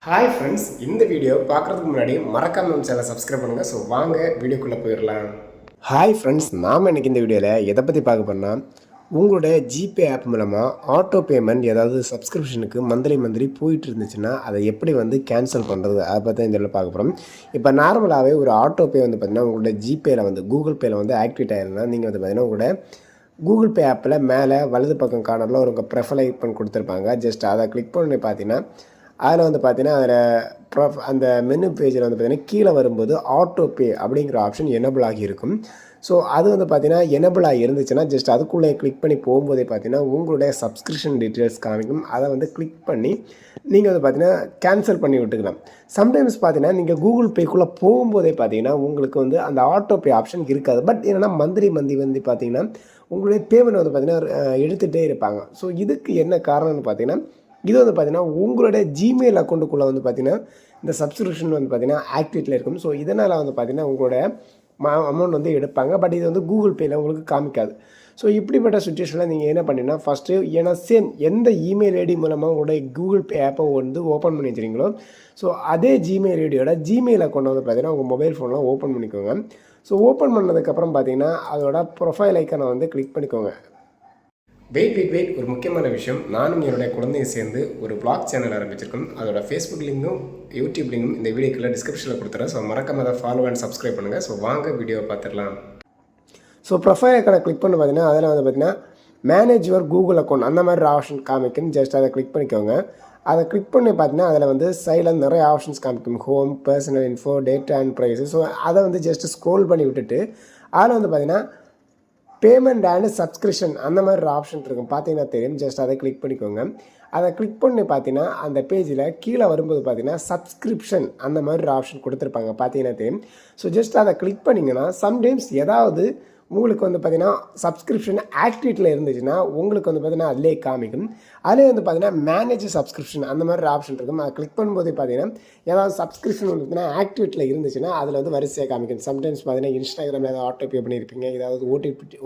Hi friends, இந்த video பார்க்குறதுக்கு முன்னாடி மறக்காம நம்ம சேனலை சப்ஸ்கிரைப் பண்ணுங்கள். ஸோ வாங்க வீடியோக்குள்ளே போயிடலாம். ஹாய் ஃப்ரெண்ட்ஸ், நாம் இன்றைக்கி இந்த வீடியோவில் எதை பற்றி பார்க்க போனால் உங்களுடைய ஜிபே ஆப் மூலமாக ஆட்டோ பேமெண்ட் ஏதாவது சப்ஸ்கிரிப்ஷனுக்கு மந்த்லி போயிட்டு இருந்துச்சுன்னா அதை எப்படி கேன்சல் பண்ணுறது அதை பற்றி இந்த இதில் பார்க்க போகிறோம். இப்போ நார்மலாகவே ஒரு ஆட்டோ பே பார்த்திங்கன்னா உங்களுடைய ஜிபேயில் கூகுள் பேயில் ஆக்டிவேட் ஆகிருந்தால் நீங்கள் பார்த்திங்கன்னா உங்களோட கூகுள் பே ஆப்பில் மேலே வலது பக்கம் கார்னரில் ஒரு ப்ரொஃபைல் ஐக்கன் கொடுத்துருப்பாங்க. ஜஸ்ட் அதை கிளிக் பண்ணி பார்த்தீங்கன்னா அதில் பார்த்தீங்கன்னா அதில் அந்த மெனு பேஜில் பார்த்தீங்கன்னா கீழே வரும்போது ஆட்டோ பே அப்படிங்கிற ஆப்ஷன் எனபிள் ஆகியிருக்கும். ஸோ அது பார்த்தீங்கன்னா எனபிள் ஆகி இருந்துச்சுன்னா ஜஸ்ட் அதுக்குள்ளே கிளிக் பண்ணி போகும்போதே பார்த்தீங்கன்னா உங்களுடைய சப்ஸ்கிரிப்ஷன் டீட்டெயில்ஸ் காமிக்கும். அதை கிளிக் பண்ணி நீங்கள் பார்த்தீங்கன்னா கேன்சல் பண்ணி விட்டுக்கலாம். சம்டைம்ஸ் பார்த்தீங்கன்னா நீங்கள் கூகுள் பேக்குள்ளே போகும்போதே பார்த்தீங்கன்னா உங்களுக்கு அந்த ஆட்டோ பே ஆப்ஷன் இருக்காது. பட் என்னென்னா மந்த்லி பார்த்தீங்கன்னா உங்களுடைய பேமெண்ட் பார்த்தீங்கன்னா எடுத்துகிட்டே இருப்பாங்க. ஸோ இதுக்கு என்ன காரணம்னு பார்த்தீங்கன்னா இது பார்த்தீங்கன்னா உங்களுடைய ஜிமெயில் அக்கௌண்ட்டுக்குள்ளே பார்த்தீங்கன்னா இந்த சப்ஸ்கிரிப்ஷன் பார்த்தீங்கன்னா ஆக்டிவேட்டில் இருக்கும். ஸோ இதனால் பார்த்தீங்கன்னா உங்களோட அமௌண்ட் எடுப்பாங்க. பட் இது கூகுள் பேயில் உங்களுக்கு காமிக்காது. ஸோ இப்படிப்பட்ட சுச்சுவேஷனில் நீங்கள் என்ன பண்ணிங்கன்னா ஃபஸ்ட்டு ஏன்னா சேம் எந்த இமெயில் ஐடி மூலமாக உங்களுடைய கூகுள் பே ஆப்பை ஓப்பன் பண்ணி வச்சுருங்களோ ஸோ அதே ஜிமெயில் ஐடியோட ஜிமெயில் அக்கௌண்ட் பார்த்தீங்கன்னா உங்கள் மொபைல் ஃபோனில் ஓப்பன் பண்ணிக்கோங்க. ஸோ ஓப்பன் பண்ணதுக்கப்புறம் பார்த்தீங்கன்னா அதோட ப்ரொஃபைல் ஐக்கனை கிளிக் பண்ணிக்கோங்க. வெயிட் ஒரு முக்கியமான விஷயம். நானும் என்னுடைய குழந்தையை சேர்ந்து ஒரு வ்ளாக் சேனல் ஆரம்பிச்சிருக்கோம். அதோட ஃபேஸ்புக் லிங்கும் யூடியூப் லிங்கும் இந்த வீடியோக்குள்ளே டிஸ்கிரிப்ஷனில் கொடுத்துறேன். ஸோ மறக்காம அதை ஃபாலோ அண்ட் சப்ஸ்கிரைப் பண்ணுங்கள். ஸோ வாங்க வீடியோவை பார்த்துடலாம். ஸோ ப்ரொஃபைல் ஐக்கனை கிளிக் பண்ணி பார்த்தீங்கன்னா அதில் பார்த்தீங்கன்னா மேனேஜ் யுவர் கூகுள் அக்கௌண்ட் அந்த மாதிரி ஆப்ஷன் காமிக்கும். ஜஸ்ட் அதை கிளிக் பண்ணிக்கோங்க. அதை கிளிக் பண்ணி பார்த்தீங்கன்னா அதில் சைடில் நிறைய ஆப்ஷன்ஸ் காமிக்கும். Home, personal info, data and prices. So அதை ஜஸ்ட் ஸ்க்ரோல் பண்ணி விட்டுட்டு அதில் பார்த்தீங்கன்னா பேமெண்ட் அண்ட் சப்ஸ்கிரிப்ஷன் அந்த மாதிரி ஒரு ஆப்ஷன் இருக்கும். பார்த்தீங்கன்னா தெரியும். ஜஸ்ட் அதை கிளிக் பண்ணிக்கோங்க. அதை கிளிக் பண்ணி பார்த்தீங்கன்னா அந்த பேஜில் கீழே வரும்போது பார்த்தீங்கன்னா சப்ஸ்கிரிப்ஷன் அந்த மாதிரி ஒரு ஆப்ஷன் கொடுத்துருப்பாங்க. பார்த்தீங்கன்னா தெரியும். ஸோ ஜஸ்ட் அதை கிளிக் பண்ணிங்கன்னா சம்டைம்ஸ் ஏதாவது உங்களுக்கு பார்த்தீங்கன்னா சப்ஸ்கிரிப்ஷன் ஆக்டிவேட்டில் இருந்துச்சுன்னா உங்களுக்கு பார்த்தீங்கன்னா அதிலே காமிக்கும். அதிலே பார்த்தீங்கன்னா மேனேஜ் சப்ஸ்கிரிப்ஷன் அந்த மாதிரி ஆப்ஷன் இருக்கும். அதை கிளிக் பண்ணும்போது பார்த்தீங்கன்னா ஏதாவது சப்ஸ்கிரிப்ஷன் பார்த்தீங்கன்னா ஆக்டிவேட்டில் இருந்துச்சுன்னா அதில் வரிசையாக காமிக்கும். சம்டைம்ஸ் பார்த்தீங்கன்னா இன்ஸ்டாகிராமில் ஏதாவது ஆட்டோ பே பண்ணியிருப்பீங்க, ஏதாவது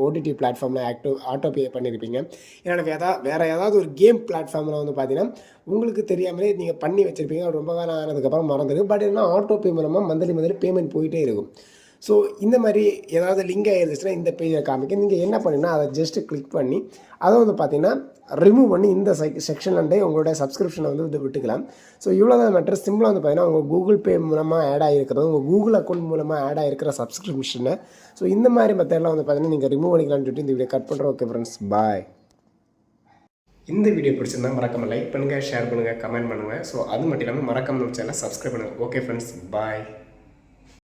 ஓடிடி பிளாட்ஃபார்மில் ஆட்டோ பே பண்ணியிருப்பீங்க, ஏன்னா வேறு ஏதாவது ஒரு கேம் பிளாட்ஃபார்மில் பார்த்தீங்கன்னா உங்களுக்கு தெரியாமலே நீங்கள் பண்ணி வச்சுருப்பீங்க. ரொம்ப காலம் ஆனதுக்கப்புறம் மறந்துடும். பட் என்ன ஆட்டோ பே மூலமாக மந்த்லி பேமெண்ட் போயிட்டே இருக்கும். ஸோ இந்த மாதிரி ஏதாவது லிங்க் ஆகிருந்துச்சுன்னா இந்த பேஜில் காமிக்க நீங்கள் என்ன பண்ணிங்கன்னா அதை ஜஸ்ட்டு கிளிக் பண்ணி அதை பார்த்தீங்கன்னா ரிமூவ் பண்ணி இந்த செக்ஷன்லேருந்தே உங்களுடைய சப்ஸ்கிரிப்ஷனை விட்டுக்கலாம். ஸோ இவ்வளோ தான் மேட்டர். சிம்பிளாக பார்த்தீங்கன்னா உங்கள் கூகுள் பே மூலமாக ஆட் ஆகிருக்கிறது உங்கள் கூகுள் அக்கௌண்ட் மூலமாக ஆட் ஆகிருக்கிற சப்ஸ்கிரிப்ஷனை ஸோ இந்த மாதிரி மெத்தடெலாம் பார்த்தீங்கன்னா நீங்கள் ரிமூவ் பண்ணிக்கலாம்னு சொல்லிட்டு இந்த வீடியோ கட் பண்ணுறோம். ஓகே ஃப்ரெண்ட்ஸ், பாய். இந்த வீடியோ பிடிச்சிருந்தா மறக்காமல் லைக் பண்ணுங்கள், ஷேர் பண்ணுங்கள், கமெண்ட் பண்ணுங்கள். ஸோ அது மட்டும் இல்லாமல் மறக்காமல் நம்ம சேனலை சப்ஸ்கிரைப் பண்ணுங்கள். ஓகே ஃப்ரெண்ட்ஸ், பாய்.